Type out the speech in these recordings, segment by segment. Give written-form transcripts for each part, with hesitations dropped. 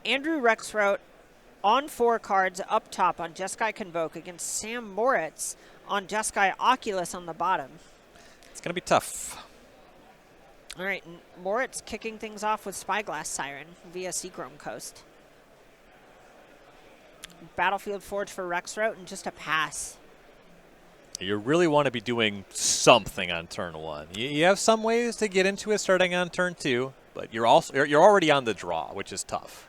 Andrew Rexroat on 4 cards up top on Jeskai Convoke against Sam Moritz on Jeskai Oculus on the bottom. It's going to be tough. All right, Moritz kicking things off with Spyglass Siren via Seachrome Coast. Battlefield Forge for Rexroat and just a pass. You really want to be doing something on turn 1. You have some ways to get into it starting on turn 2, but you're already on the draw, which is tough.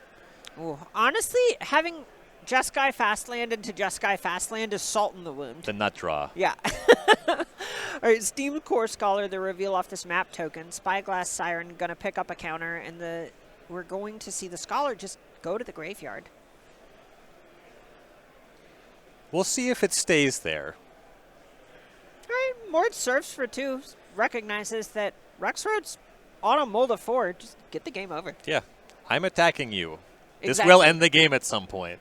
Ooh, honestly, having Jeskai Fastland into Jeskai Fastland is salt in the wound. The nut draw. Yeah. All right, Steam Core Scholar, the reveal off this map token. Spyglass Siren going to pick up a counter, and we're going to see the Scholar just go to the graveyard. We'll see if it stays there. All right, Moritz serves for 2, recognizes that Rexroat's on a mold of 4. Just get the game over. Yeah, I'm attacking you. Exactly. This will end the game at some point.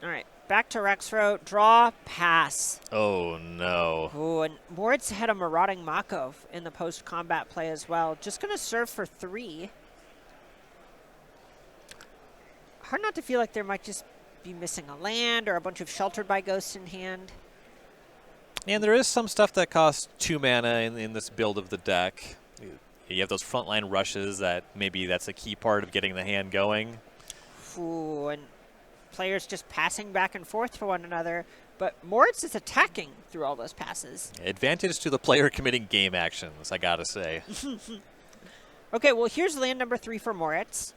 All right, back to Rexroat. Draw, pass. Oh, no. Oh, and Moritz had a Marauding Mako in the post-combat play as well. Just going to serve for 3. Hard not to feel like there might just be missing a land or a bunch of Sheltered by Ghosts in hand. And there is some stuff that costs 2 mana in this build of the deck. You have those frontline rushes that maybe that's a key part of getting the hand going. Ooh, and players just passing back and forth for one another. But Moritz is attacking through all those passes. Advantage to the player committing game actions, I gotta say. Okay, well, here's land number 3 for Moritz.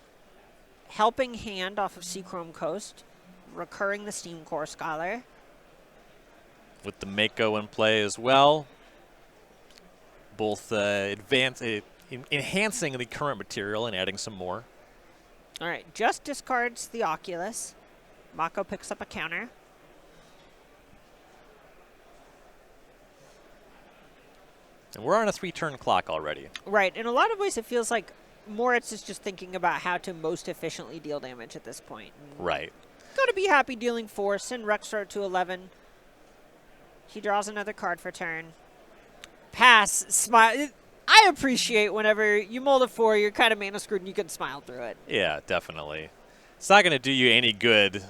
Helping Hand off of Seachrome Coast. Recurring the Steam Core Scholar. With the Mako in play as well. Both enhancing the current material and adding some more. All right, just discards the Oculus. Mako picks up a counter. And we're on a 3-turn clock already. Right, in a lot of ways it feels like Moritz is just thinking about how to most efficiently deal damage at this point. Right. Gotta be happy dealing 4, send Rexroat to 11. He draws another card for turn. Pass, smile. I appreciate whenever you mold a 4, you're kind of mana screwed and you can smile through it. Yeah, definitely. It's not going to do you any good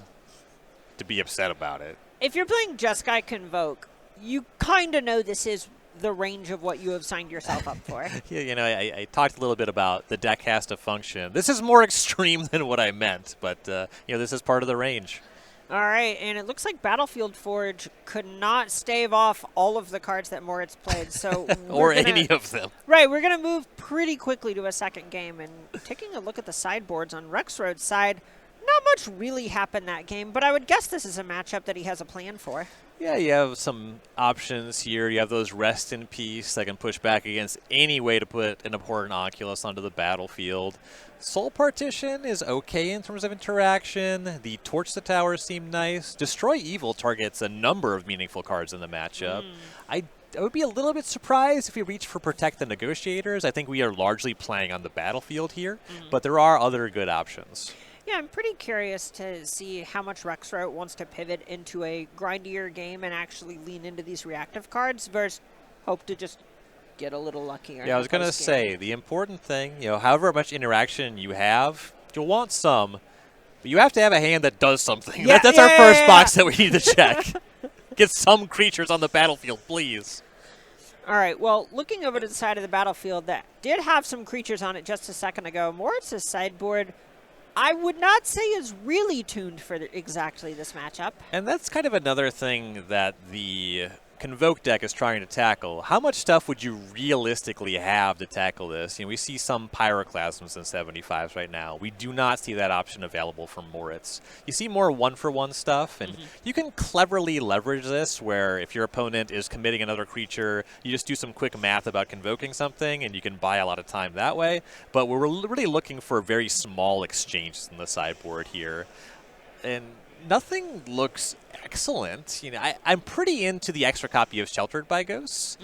to be upset about it. If you're playing Jeskai Convoke, you kind of know this is the range of what you have signed yourself up for. Yeah, you know, I talked a little bit about the deck has to function. This is more extreme than what I meant, but, you know, this is part of the range. All right, and it looks like Battlefield Forge could not stave off all of the cards that Moritz played. So or any of them. Right, we're going to move pretty quickly to a second game. And taking a look at the sideboards on Rexroat's side, not much really happened that game, but I would guess this is a matchup that he has a plan for. Yeah, you have some options here. You have those Rest in Peace that can push back against any way to put an important Oculus onto the battlefield. Soul Partition is okay in terms of interaction. The Torch the Tower seem nice. Destroy Evil targets a number of meaningful cards in the matchup. I would be a little bit surprised if we reach for Protect the Negotiators. I think we are largely playing on the battlefield here, but there are other good options. Yeah, I'm pretty curious to see how much Rexroat wants to pivot into a grindier game and actually lean into these reactive cards versus hope to just get a little luckier. Yeah, I was going to say, the important thing, you know, however much interaction you have, you'll want some, but you have to have a hand that does something. Yeah, that's our first box that we need to check. Get some creatures on the battlefield, please. All right, well, looking over to the side of the battlefield that did have some creatures on it just a second ago, Moritz's sideboard, I would not say is really tuned for exactly this matchup. And that's kind of another thing that the Convoke deck is trying to tackle. How much stuff would you realistically have to tackle this? You know, we see some Pyroclasms and 75s right now. We do not see that option available for Moritz. You see more one-for-one stuff, and you can cleverly leverage this where if your opponent is committing another creature, you just do some quick math about convoking something, and you can buy a lot of time that way. But we're really looking for very small exchanges in the sideboard here. And nothing looks excellent. You know, I'm pretty into the extra copy of Sheltered by Ghosts.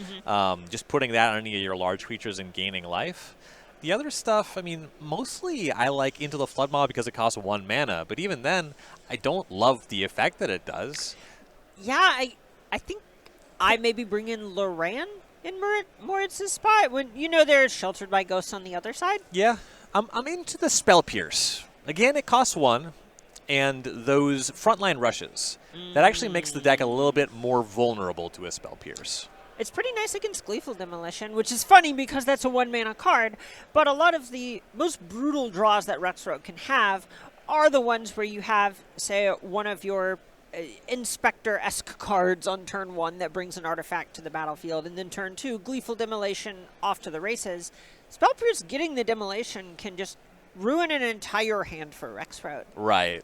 Just putting that on any of your large creatures and gaining life. The other stuff, I mean, mostly I like Into the Flood Maw because it costs 1 mana. But even then, I don't love the effect that it does. Yeah, I think I maybe bring in Loran in Moritz's spot when, you know, there's Sheltered by Ghosts on the other side. Yeah. I'm into the Spell Pierce. Again, it costs 1, and those frontline rushes. That actually makes the deck a little bit more vulnerable to a Spell Pierce. It's pretty nice against Gleeful Demolition, which is funny because that's a 1-mana card, but a lot of the most brutal draws that Rexroat can have are the ones where you have, say, one of your Inspector-esque cards on turn 1 that brings an artifact to the battlefield, and then turn 2, Gleeful Demolition off to the races. Spell Pierce getting the Demolition can just ruin an entire hand for Rexroat. Right.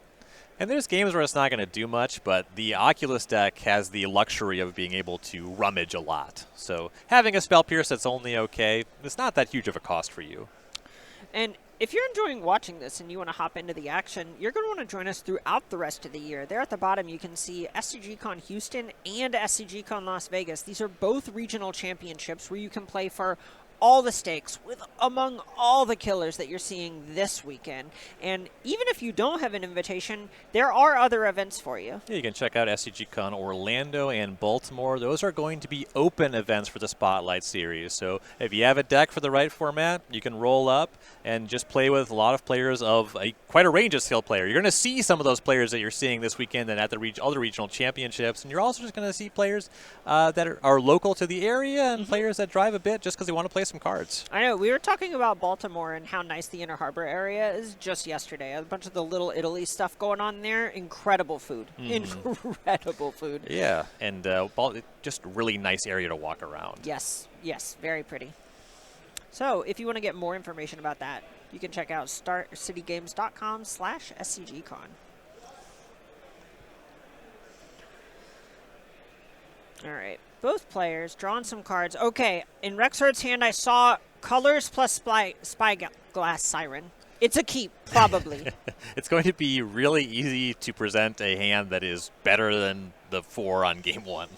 And there's games where it's not going to do much, but the Oculus deck has the luxury of being able to rummage a lot. So having a Spell Pierce that's only okay, it's not that huge of a cost for you. And if you're enjoying watching this and you want to hop into the action, you're going to want to join us throughout the rest of the year. There at the bottom, you can see SCG Con Houston and SCG Con Las Vegas. These are both regional championships where you can play for all the stakes with among all the killers that you're seeing this weekend. And even if you don't have an invitation, there are other events for you. Yeah, you can check out SCG Con Orlando and Baltimore. Those are going to be open events for the Spotlight Series. So if you have a deck for the right format, you can roll up and just play with a lot of players of quite a range of skill player. You're going to see some of those players that you're seeing this weekend and at the other regional championships. And you're also just going to see players that are local to the area and players that drive a bit just because they want to play some cards. I know. We were talking about Baltimore and how nice the Inner Harbor area is just yesterday. A bunch of the Little Italy stuff going on there. Incredible food. Incredible food. Yeah, and just a really nice area to walk around. Yes. Yes. Very pretty. So if you want to get more information about that, you can check out starcitygames.com/SCGCon. All right. Both players drawn some cards. Okay, in Rexroat's hand, I saw colors plus Spyglass Siren. It's a keep, probably. It's going to be really easy to present a hand that is better than the 4 on game 1.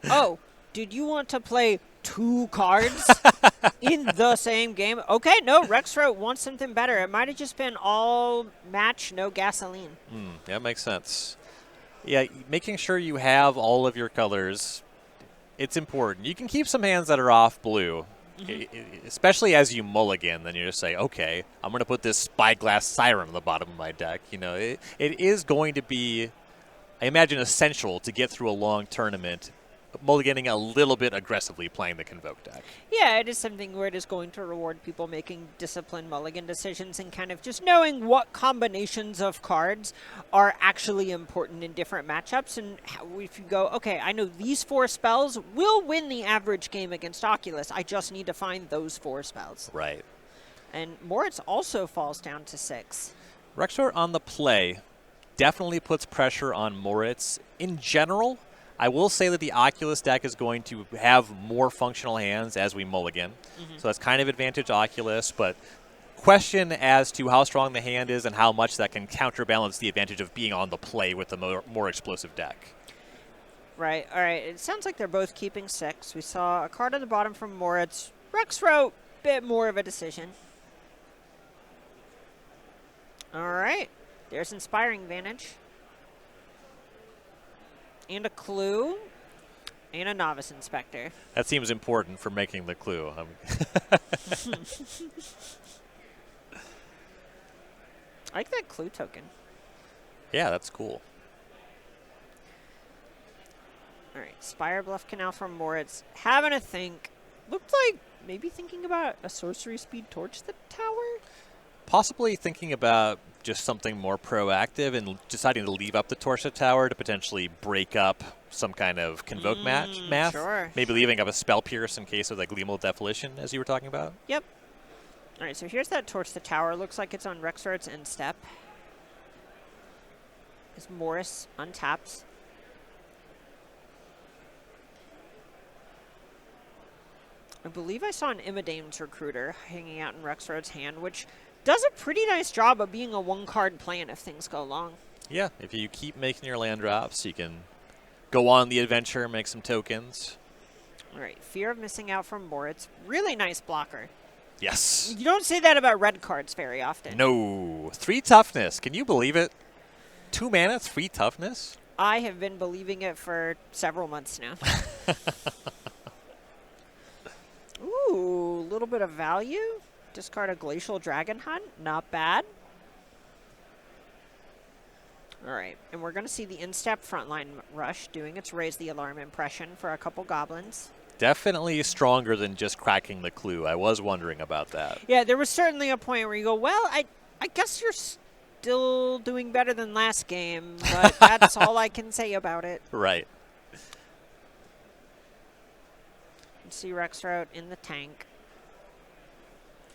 Oh, did you want to play 2 cards in the same game? Okay, no, Rexroat wants something better. It might have just been all match, no gasoline. That makes sense. Yeah, making sure you have all of your colors, it's important. You can keep some hands that are off blue, especially as you mulligan. Then you just say, okay, I'm going to put this Spyglass Siren on the bottom of my deck. You know, it is going to be, I imagine, essential to get through a long tournament, mulliganing a little bit aggressively playing the Convoke deck. Yeah, it is something where it is going to reward people making disciplined mulligan decisions and kind of just knowing what combinations of cards are actually important in different matchups. And how, if you go, okay, I know these 4 spells will win the average game against Oculus. I just need to find those 4 spells. Right. And Moritz also falls down to 6. Rexroat on the play definitely puts pressure on Moritz. In general, I will say that the Oculus deck is going to have more functional hands as we mulligan. So that's kind of advantage Oculus, but question as to how strong the hand is and how much that can counterbalance the advantage of being on the play with the more explosive deck. Right, all right. It sounds like they're both keeping 6. We saw a card on the bottom from Moritz. Rexroat, bit more of a decision. All right, there's Inspiring Vantage. And a clue, and a Novice Inspector. That seems important for making the clue. I like that clue token. Yeah, that's cool. All right, Spire Bluff Canal from Moritz. Having a think. Looked like maybe thinking about a sorcery speed torch the tower? Possibly thinking about just something more proactive and deciding to leave up the Torso Tower to potentially break up some kind of Convoke math. Sure. Maybe leaving up a Spell Pierce in case of like Gleeful Defolition, as you were talking about. Yep. All right, so here's that Torch the Tower. Looks like it's on Rexroat's end step. As Morris untaps. I believe I saw an Imidane's Recruiter hanging out in Rexroat's hand, which does a pretty nice job of being a 1-card plan if things go long. Yeah, if you keep making your land drops, you can go on the adventure, make some tokens. All right, Fear of Missing Out from Moritz. Really nice blocker. Yes. You don't say that about red cards very often. No. 3 toughness. Can you believe it? 2 mana, 3 toughness? I have been believing it for several months now. Ooh, a little bit of value. Discard a Glacial Dragon Hunt. Not bad. All right, and we're going to see the in-step frontline rush doing its Raise the Alarm impression for a couple goblins. Definitely stronger than just cracking the clue. I was wondering about that. Yeah, there was certainly a point where you go, well, I guess you're still doing better than last game, but that's all I can say about it. Right. You see Rexroat in the tank.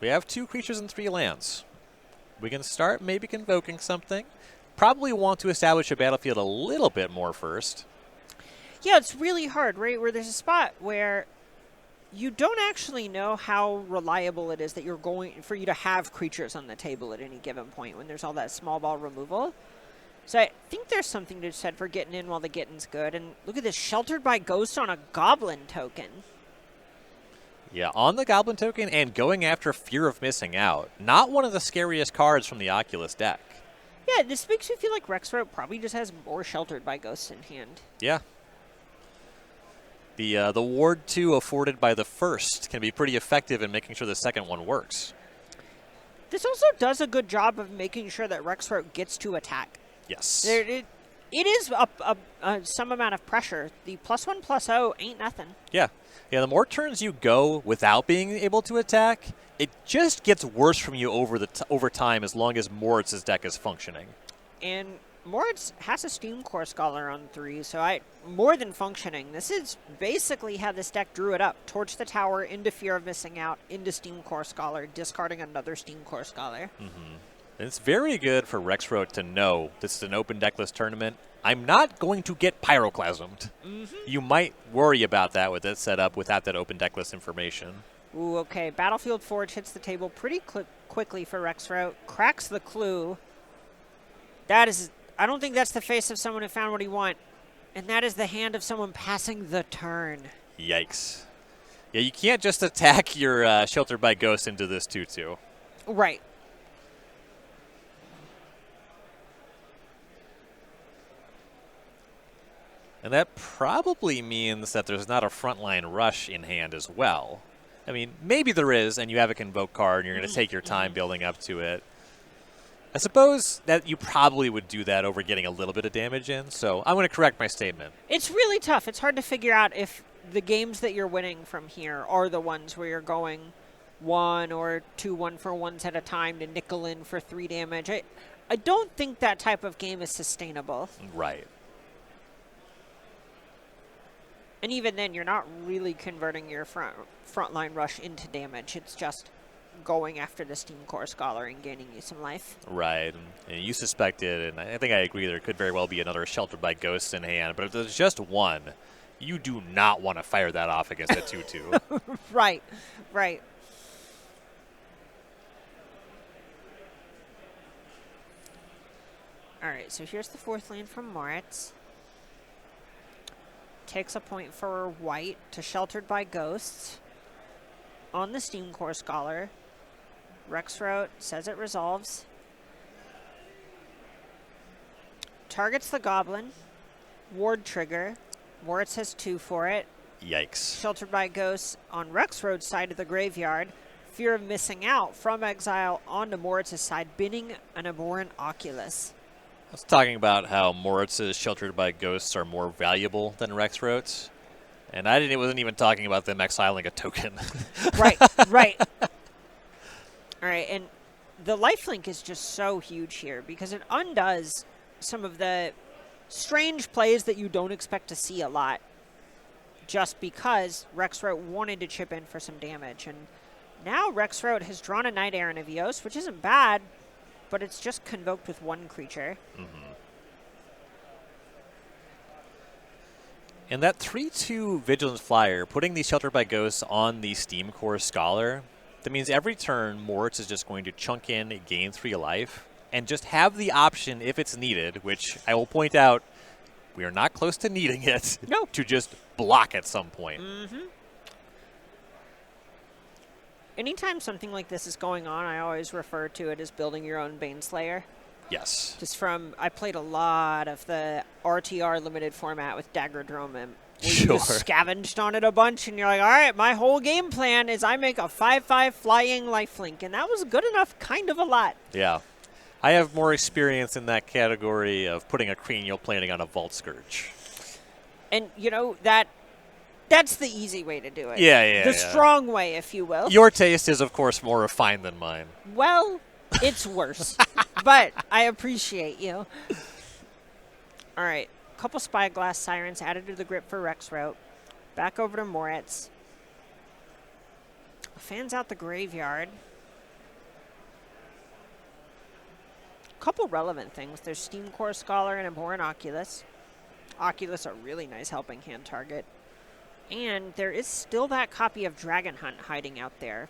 We have 2 creatures and 3 lands. We can start maybe convoking something. Probably want to establish a battlefield a little bit more first. Yeah, it's really hard, right? Where there's a spot where you don't actually know how reliable it is that you're going for you to have creatures on the table at any given point when there's all that small ball removal. So I think there's something to be said for getting in while the getting's good. And look at this, Sheltered by Ghost on a Goblin token. Yeah, on the Goblin token and going after Fear of Missing Out. Not one of the scariest cards from the Oculus deck. Yeah, this makes me feel like Rexroat probably just has more Sheltered by Ghosts in hand. Yeah. The Ward 2 afforded by the first can be pretty effective in making sure the second one works. This also does a good job of making sure that Rexroat gets to attack. Yes. It is some amount of pressure. The +1/+0 ain't nothing. Yeah. Yeah, the more turns you go without being able to attack, it just gets worse from you over time as long as Moritz's deck is functioning. And Moritz has a Steam Core Scholar on 3, so more than functioning. This is basically how this deck drew it up. Torch the tower, into Fear of Missing Out, into Steam Core Scholar, discarding another Steam Core Scholar. Mm-hmm. And it's very good for Rexroat to know this is an open decklist tournament. I'm not going to get pyroclasmed. Mm-hmm. You might worry about that with it set up without that open decklist information. Ooh, okay. Battlefield Forge hits the table pretty quickly for Rexroat. Cracks the clue. That is... I don't think that's the face of someone who found what he want. And that is the hand of someone passing the turn. Yikes. Yeah, you can't just attack your Sheltered by Ghost into this 2/2. Right. And that probably means that there's not a frontline rush in hand as well. I mean, maybe there is, and you have a Convoke card, and you're going to take your time building up to it. I suppose that you probably would do that over getting a little bit of damage in, so I'm going to correct my statement. It's really tough. It's hard to figure out if the games that you're winning from here are the ones where you're going 1 or 2 1-for-1s at a time to nickel in for 3 damage. I don't think that type of game is sustainable. Right. And even then, you're not really converting your frontline rush into damage. It's just going after the Steam Core Scholar and gaining you some life. Right. And you suspected, and I think I agree, there could very well be another Sheltered by Ghosts in hand. But if there's just one, you do not want to fire that off against a 2/2. Right. Right. All right, so here's the 4th land from Moritz. Takes a point for white to Sheltered by Ghosts on the Steam Core Scholar. Rexroat says it resolves. Targets the Goblin. Ward trigger. Moritz has 2 for it. Yikes. Sheltered by Ghosts on Rexroat's side of the graveyard. Fear of Missing Out from exile onto Moritz's side, binning an Abhorrent Oculus. I was talking about how Moritz's Sheltered by Ghosts are more valuable than Rexroat's, and I wasn't even talking about them exiling a token. Right, right. All right, and the lifelink is just so huge here because it undoes some of the strange plays that you don't expect to see a lot just because Rexroat wanted to chip in for some damage. And now Rexroat has drawn a Night Errant of Eos, which isn't bad, but it's just convoked with 1 creature. Mm-hmm. And that 3/2 Vigilance Flyer, putting the Sheltered by Ghosts on the Steam Core Scholar, that means every turn Moritz is just going to chunk in, gain 3 life, and just have the option, if it's needed, which I will point out, we are not close to needing it, No. to just block at some point. Mm-hmm. Anytime something like this is going on, I always refer to it as building your own Baneslayer. Yes. Just I played a lot of the RTR limited format with Daggerdrome where you just scavenged on it a bunch, and you're like, all right, my whole game plan is I make a 5/5 flying lifelink, and that was good enough, kind of a lot. Yeah. I have more experience in that category of putting a cranial plating on a Vault Scourge. And, you know, that's the easy way to do it. Yeah. The strong way, if you will. Your taste is, of course, more refined than mine. Well, it's worse. But I appreciate you. All right. A couple Spyglass Sirens added to the grip for Rexroat. Back over to Moritz. Fans out the graveyard. Couple relevant things. There's Steam Core Scholar and Abhorrent Oculus. Oculus, a really nice helping hand target. And there is still that copy of Dragon Hunt hiding out there.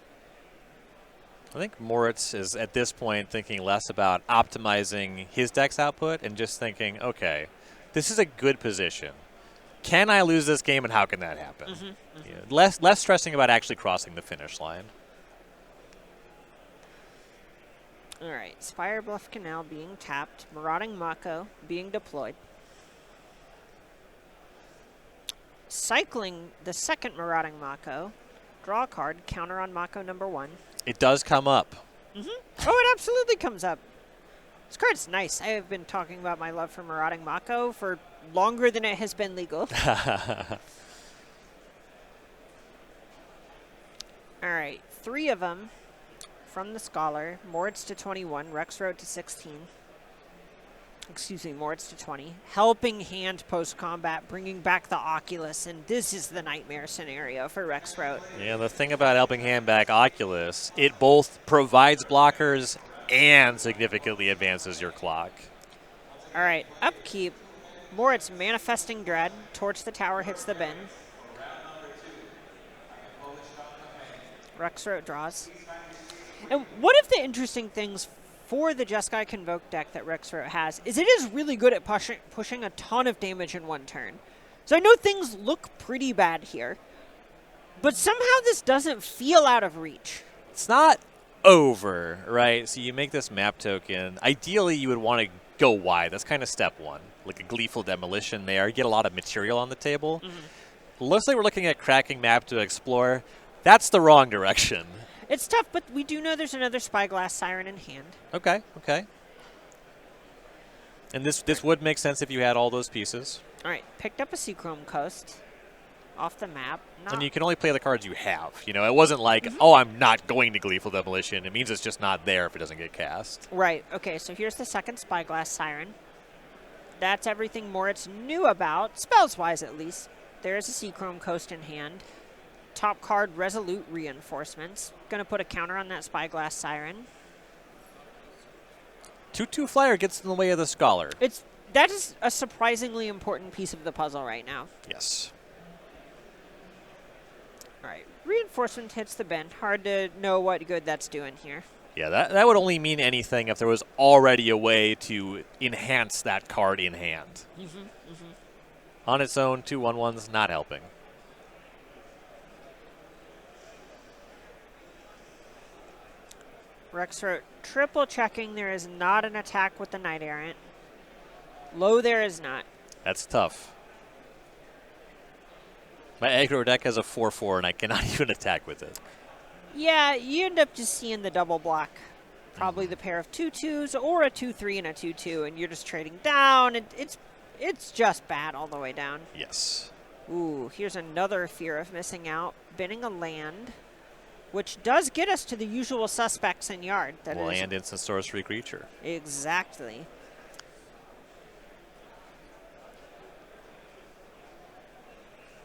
I think Moritz is, at this point, thinking less about optimizing his deck's output and just thinking, okay, this is a good position. Can I lose this game, and how can that happen? Yeah, less stressing about actually crossing the finish line. All right, Spire Bluff Canal being tapped. Marauding Mako being deployed. Cycling the second Marauding Mako. Draw a card, counter on Mako number 1. It does come up. Oh, it absolutely comes up. This card's nice. I have been talking about my love for Marauding Mako for longer than it has been legal. All right, 3 of them from the Scholar. Moritz to 21, Rexroat to 16. Excuse me, Moritz to 20. Helping hand post-combat, bringing back the Oculus, and this is the nightmare scenario for Rexroat. Yeah, the thing about helping hand back Oculus, it both provides blockers and significantly advances your clock. All right, upkeep. Moritz manifesting Dread. Torch the tower hits the bin. Rexroat draws. And one of the interesting things for the Jeskai Convoke deck that Rexroat has is it is really good at pushing a ton of damage in one turn. So I know things look pretty bad here, but somehow this doesn't feel out of reach. It's not over, right? So you make this map token. Ideally, you would want to go wide. That's kind of step 1. Like a Gleeful Demolition there. You get a lot of material on the table. Looks like we're looking at cracking map to explore. That's the wrong direction. It's tough, but we do know there's another Spyglass Siren in hand. Okay. And this would make sense if you had all those pieces. All right, picked up a Seachrome Coast off the map. And you can only play the cards you have. You know, it wasn't like, oh, I'm not going to Gleeful Demolition. It means it's just not there if it doesn't get cast. Right. Okay, so here's the second Spyglass Siren. That's everything Moritz knew about, spells-wise at least. There is a Seachrome Coast in hand. Top card, Resolute Reinforcements. Going to put a counter on that Spyglass Siren. 2/2 flyer gets in the way of the Scholar. That is a surprisingly important piece of the puzzle right now. Yes. All right. Reinforcement hits the bin. Hard to know what good that's doing here. Yeah, that would only mean anything if there was already a way to enhance that card in hand. On its own, 2/1/1's not helping. Rexroat triple checking. There is not an attack with the Knight Errant. Low there is not. That's tough. My aggro deck has a 4/4 and I cannot even attack with it. Yeah, you end up just seeing the double block. Probably the pair of 2/2s or a 2/3 and a 2/2, and you're just trading down. It's just bad all the way down. Yes. Ooh, here's another fear of missing out. Binning a land, which does get us to the usual suspects in yard. That is land, instant sorcery creature. Exactly.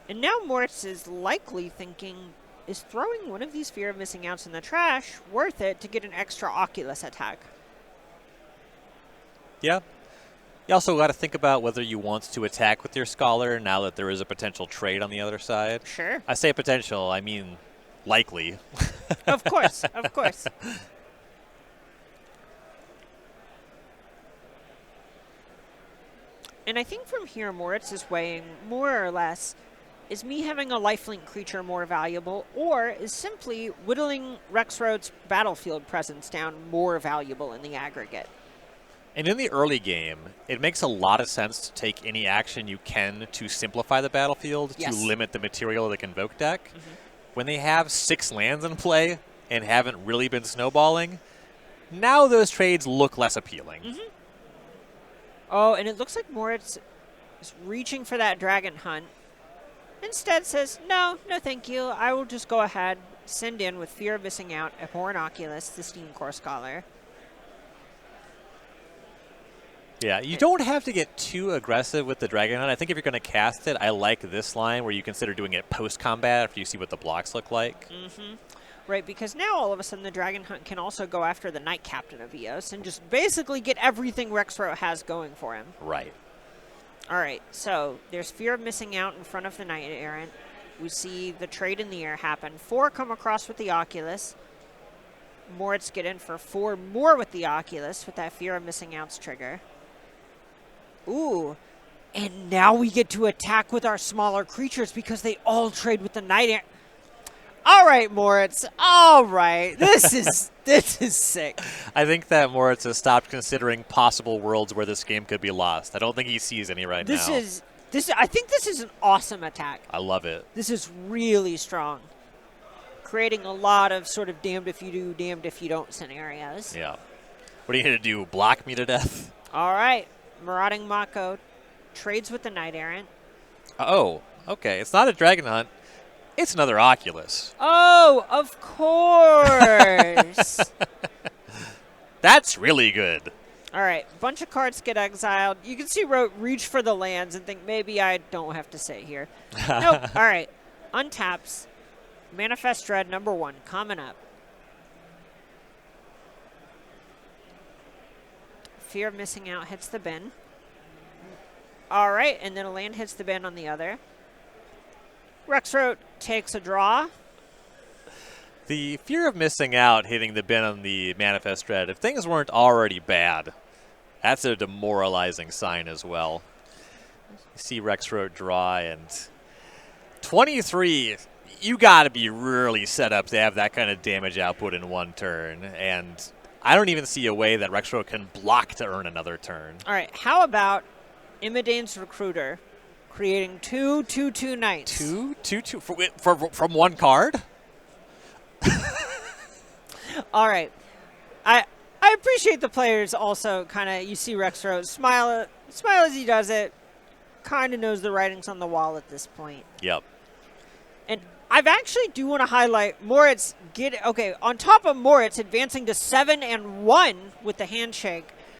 And now Moritz is likely thinking, is throwing one of these fear of missing outs in the trash worth it to get an extra Oculus attack? Yeah. You also got to think about whether you want to attack with your Scholar now that there is a potential trade on the other side. Sure. I say potential, I mean likely. Of course, of course. And I think from here, Moritz is weighing more or less, is me having a lifelink creature more valuable, or is simply whittling Rexroat's battlefield presence down more valuable in the aggregate? And in the early game, it makes a lot of sense to take any action you can to simplify the battlefield, Yes. to limit the material of the Convoke deck. When they have 6 lands in play and haven't really been snowballing, now those trades look less appealing. Oh, and it looks like Moritz is reaching for that Dragon Hunt. Instead says, no thank you. I will just go ahead, send in with Fear of Missing Out, a Hornoculus, the Steam Core Scholar. Yeah, you don't have to get too aggressive with the Dragon Hunt. I think if you're going to cast it, I like this line where you consider doing it post-combat after you see what the blocks look like. Right, because now all of a sudden the Dragon Hunt can also go after the Knight Captain of Eos and just basically get everything Rexroat has going for him. Right. All right, so there's Fear of Missing Out in front of the Knight Errant. We see the trade in the air happen. 4 come across with the Oculus. Moritz get in for 4 more with the Oculus with that Fear of Missing Out's trigger. Ooh, and now we get to attack with our smaller creatures because they all trade with the Knight Errant. All right, Moritz. All right. This is sick. I think that Moritz has stopped considering possible worlds where this game could be lost. I don't think he sees any right now. I think this is an awesome attack. I love it. This is really strong. Creating a lot of sort of damned if you do, damned if you don't scenarios. Yeah. What are you going to do, block me to death? All right. Marauding Mako trades with the Knight Errant. Oh, okay. It's not a Dragon Hunt. It's another Oculus. Oh, of course. That's really good. All right. Bunch of cards get exiled. You can see Rote reach for the lands and think, maybe I don't have to say here. Nope. All right. Untaps. Manifest Dread #1 coming up. Fear of Missing Out hits the bin. All right, and then a land hits the bin on the other. Rexroat takes a draw. The fear of missing out hitting the bin on the Manifest Dread, if things weren't already bad, that's a demoralizing sign as well. You see Rexroat draw, and 23, you got to be really set up to have that kind of damage output in one turn, and I don't even see a way that Rexroat can block to earn another turn. All right, how about Imidane's Recruiter creating 2/2/2 Knights? 2/2/2 from one card? All right. I appreciate the players also kind of, you see Rexroat smile as he does it, kind of knows the writing's on the wall at this point. Yep. And I actually do want to highlight Moritz on top of Moritz advancing to 7-1 with the handshake.